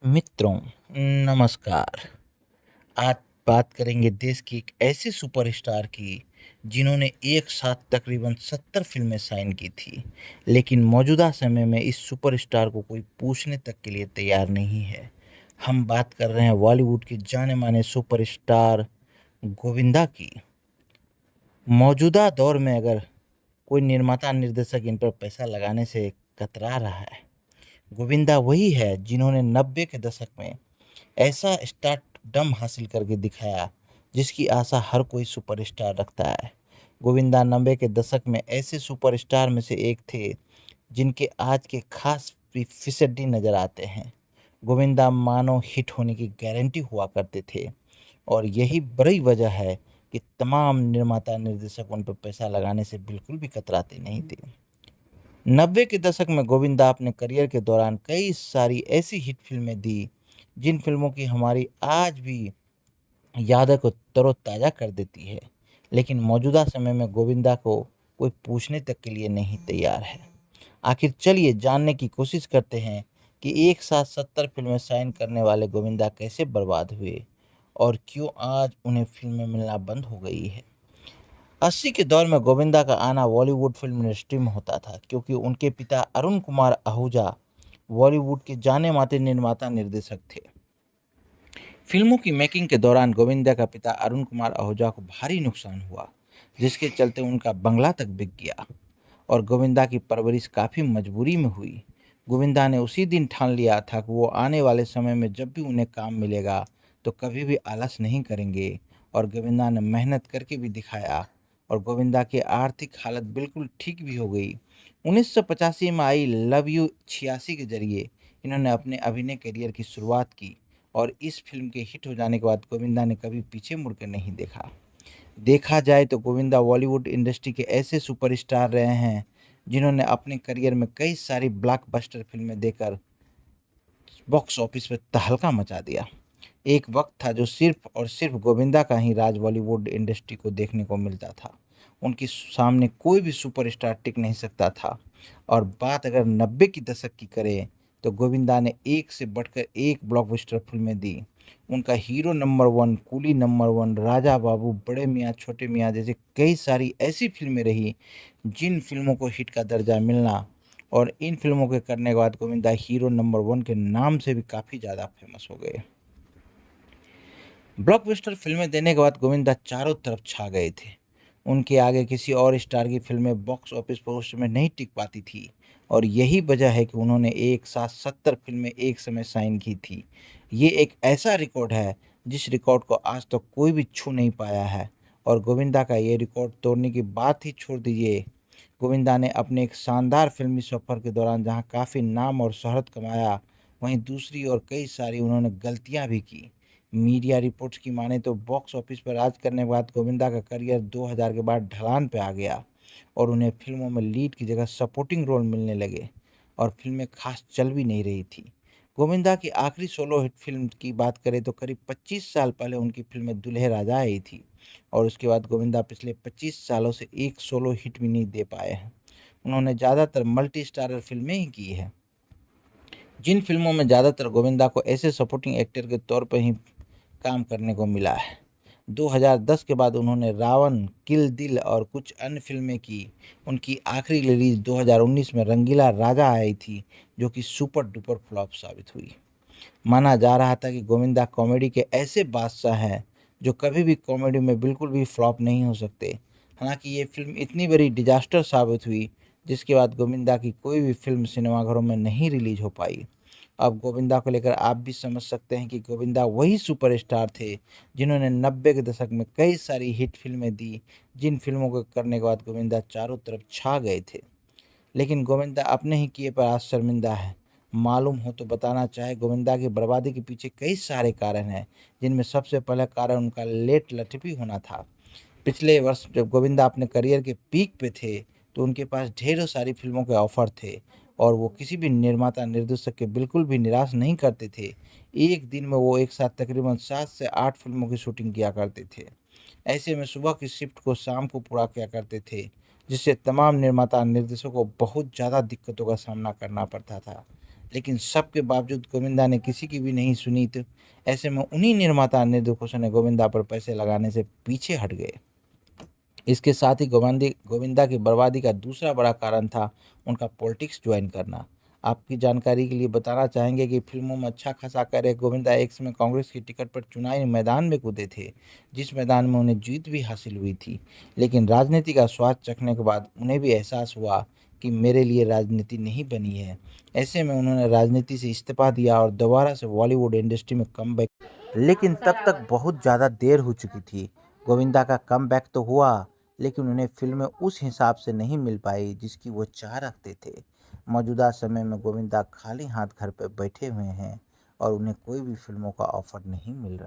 मित्रों, नमस्कार। आज बात करेंगे देश की एक ऐसे सुपरस्टार की जिन्होंने एक साथ तकरीबन 70 फिल्में साइन की थी, लेकिन मौजूदा समय में इस सुपरस्टार को कोई पूछने तक के लिए तैयार नहीं है। हम बात कर रहे हैं बॉलीवुड के जाने-माने सुपरस्टार गोविंदा की। मौजूदा दौर में अगर कोई निर्माता निर्देशक इन पर पैसा लगाने से कतरा रहा है, गोविंदा वही है जिन्होंने 90 के दशक में ऐसा स्टारडम हासिल करके दिखाया जिसकी आशा हर कोई सुपरस्टार रखता है। गोविंदा 90 के दशक में ऐसे सुपरस्टार में से एक थे जिनके आज के खास फिसड्डी नजर आते हैं। गोविंदा मानो हिट होने की गारंटी हुआ करते थे और यही बड़ी वजह है कि तमाम निर्माता निर्देशक उन पर पैसा लगाने से बिल्कुल भी कतराते नहीं थे। 90 के दशक में गोविंदा अपने करियर के दौरान कई सारी ऐसी हिट फिल्में दी जिन फिल्मों की हमारी आज भी यादें को तरोताज़ा कर देती है, लेकिन मौजूदा समय में गोविंदा को कोई पूछने तक के लिए नहीं तैयार है। आखिर चलिए जानने की कोशिश करते हैं कि एक साथ 70 फिल्में साइन करने वाले गोविंदा कैसे बर्बाद हुए और क्यों आज उन्हें फिल्में मिलना बंद हो गई है। 80 के दौर में गोविंदा का आना बॉलीवुड फिल्म इंडस्ट्री में होता था क्योंकि उनके पिता अरुण कुमार आहूजा बॉलीवुड के जाने माने निर्माता निर्देशक थे। फिल्मों की मेकिंग के दौरान गोविंदा का पिता अरुण कुमार आहूजा को भारी नुकसान हुआ, जिसके चलते उनका बंगला तक बिक गया और गोविंदा की परवरिश काफ़ी मजबूरी में हुई। गोविंदा ने उसी दिन ठान लिया था कि वो आने वाले समय में जब भी उन्हें काम मिलेगा तो कभी भी आलस नहीं करेंगे और गोविंदा ने मेहनत करके भी दिखाया और गोविंदा की आर्थिक हालत बिल्कुल ठीक भी हो गई। 1985 में आई लव यू 86 के जरिए इन्होंने अपने अभिनय करियर की शुरुआत की और इस फिल्म के हिट हो जाने के बाद गोविंदा ने कभी पीछे मुड़कर नहीं देखा। देखा जाए तो गोविंदा बॉलीवुड इंडस्ट्री के ऐसे सुपरस्टार रहे हैं जिन्होंने अपने करियर में कई सारी ब्लॉकबस्टर फिल्में देकर बॉक्स ऑफिस पर तहलका मचा दिया। एक वक्त था जो सिर्फ और सिर्फ गोविंदा का ही राज बॉलीवुड इंडस्ट्री को देखने को मिलता था। उनके सामने कोई भी सुपरस्टार टिक नहीं सकता था। और बात अगर 90 की दशक की करें तो गोविंदा ने एक से बढ़कर एक ब्लॉकबस्टर फिल्में दी। उनका हीरो नंबर वन, कूली नंबर वन, राजा बाबू, बड़े मियाँ छोटे मियाँ जैसे कई सारी ऐसी फिल्में रही जिन फिल्मों को हिट का दर्जा मिलना और इन फिल्मों के करने के बाद गोविंदा हीरो नंबर वन के नाम से भी काफ़ी ज़्यादा फेमस हो गए। ब्लॉकबस्टर फिल्में देने के बाद गोविंदा चारों तरफ छा गए थे। उनके आगे किसी और स्टार की फिल्में बॉक्स ऑफिस पर उस समय नहीं टिक पाती थी और यही वजह है कि उन्होंने एक साथ 70 फिल्में एक समय साइन की थी। ये एक ऐसा रिकॉर्ड है जिस रिकॉर्ड को आज तक कोई भी छू नहीं पाया है और गोविंदा का ये रिकॉर्ड तोड़ने की बात ही छोड़ दीजिए। गोविंदा ने अपने एक शानदार फिल्मी सफ़र के दौरान जहां काफ़ी नाम और शोहरत कमाया, वहीं दूसरी ओर कई सारी उन्होंने गलतियां भी की। मीडिया रिपोर्ट्स की माने तो बॉक्स ऑफिस पर राज करने के बाद गोविंदा का करियर 2000 के बाद ढलान पे आ गया और उन्हें फिल्मों में लीड की जगह सपोर्टिंग रोल मिलने लगे और फिल्में खास चल भी नहीं रही थी। गोविंदा की आखिरी सोलो हिट फिल्म की बात करें तो करीब 25 साल पहले उनकी फिल्म दुल्हे राजा आई थी और उसके बाद गोविंदा पिछले 25 सालों से एक सोलो हिट भी नहीं दे पाए हैं। उन्होंने ज़्यादातर मल्टी स्टारर फिल्में ही की है। जिन फिल्मों में ज़्यादातर गोविंदा को ऐसे सपोर्टिंग एक्टर के तौर पर ही काम करने को मिला है। 2010 के बाद उन्होंने रावण, किल दिल और कुछ अन्य फिल्में की। उनकी आखिरी रिलीज 2019 में रंगीला राजा आई थी, जो कि सुपर डुपर फ्लॉप साबित हुई। माना जा रहा था कि गोविंदा कॉमेडी के ऐसे बादशाह हैं जो कभी भी कॉमेडी में बिल्कुल भी फ्लॉप नहीं हो सकते। हालांकि ये फिल्म इतनी बड़ी डिजास्टर साबित हुई जिसके बाद गोविंदा की कोई भी फिल्म सिनेमाघरों में नहीं रिलीज हो पाई। अब गोविंदा को लेकर आप भी समझ सकते हैं कि गोविंदा वही सुपरस्टार थे जिन्होंने 90 के दशक में कई सारी हिट फिल्में दी, जिन फिल्मों को करने के बाद गोविंदा चारों तरफ छा गए थे। लेकिन गोविंदा अपने ही किए पर आज शर्मिंदा है। मालूम हो तो बताना चाहे, गोविंदा की बर्बादी के पीछे कई सारे कारण हैं, जिनमें सबसे पहला कारण उनका लेट लटपी होना था। पिछले वर्ष जब गोविंदा अपने करियर के पीक पे थे तो उनके पास ढेरों सारी फिल्मों के ऑफर थे और वो किसी भी निर्माता निर्देशक के बिल्कुल भी निराश नहीं करते थे। एक दिन में वो एक साथ तकरीबन 7 से 8 फिल्मों की शूटिंग किया करते थे। ऐसे में सुबह की शिफ्ट को शाम को पूरा किया करते थे, जिससे तमाम निर्माता निर्देशकों को बहुत ज़्यादा दिक्कतों का सामना करना पड़ता था। लेकिन सबके बावजूद गोविंदा ने किसी की भी नहीं सुनी, तो ऐसे में उन्हीं निर्माता निर्देशकों ने गोविंदा पर पैसे लगाने से पीछे हट गए। इसके साथ ही गोविंदा की बर्बादी का दूसरा बड़ा कारण था उनका पॉलिटिक्स ज्वाइन करना। आपकी जानकारी के लिए बताना चाहेंगे कि फिल्मों में अच्छा खासा करे गोविंदा एक समय कांग्रेस की टिकट पर चुनावी मैदान में कूदे थे, जिस मैदान में उन्हें जीत भी हासिल हुई थी। लेकिन राजनीति का स्वाद चखने के बाद उन्हें भी एहसास हुआ कि मेरे लिए राजनीति नहीं बनी है। ऐसे में उन्होंने राजनीति से इस्तीफा दिया और दोबारा से बॉलीवुड इंडस्ट्री में कम, लेकिन तब तक बहुत ज़्यादा देर हो चुकी थी। गोविंदा का कमबैक तो हुआ, लेकिन उन्हें फ़िल्में उस हिसाब से नहीं मिल पाई जिसकी वो चाह रखते थे। मौजूदा समय में गोविंदा खाली हाथ घर पे बैठे हुए हैं और उन्हें कोई भी फ़िल्मों का ऑफ़र नहीं मिल रहा।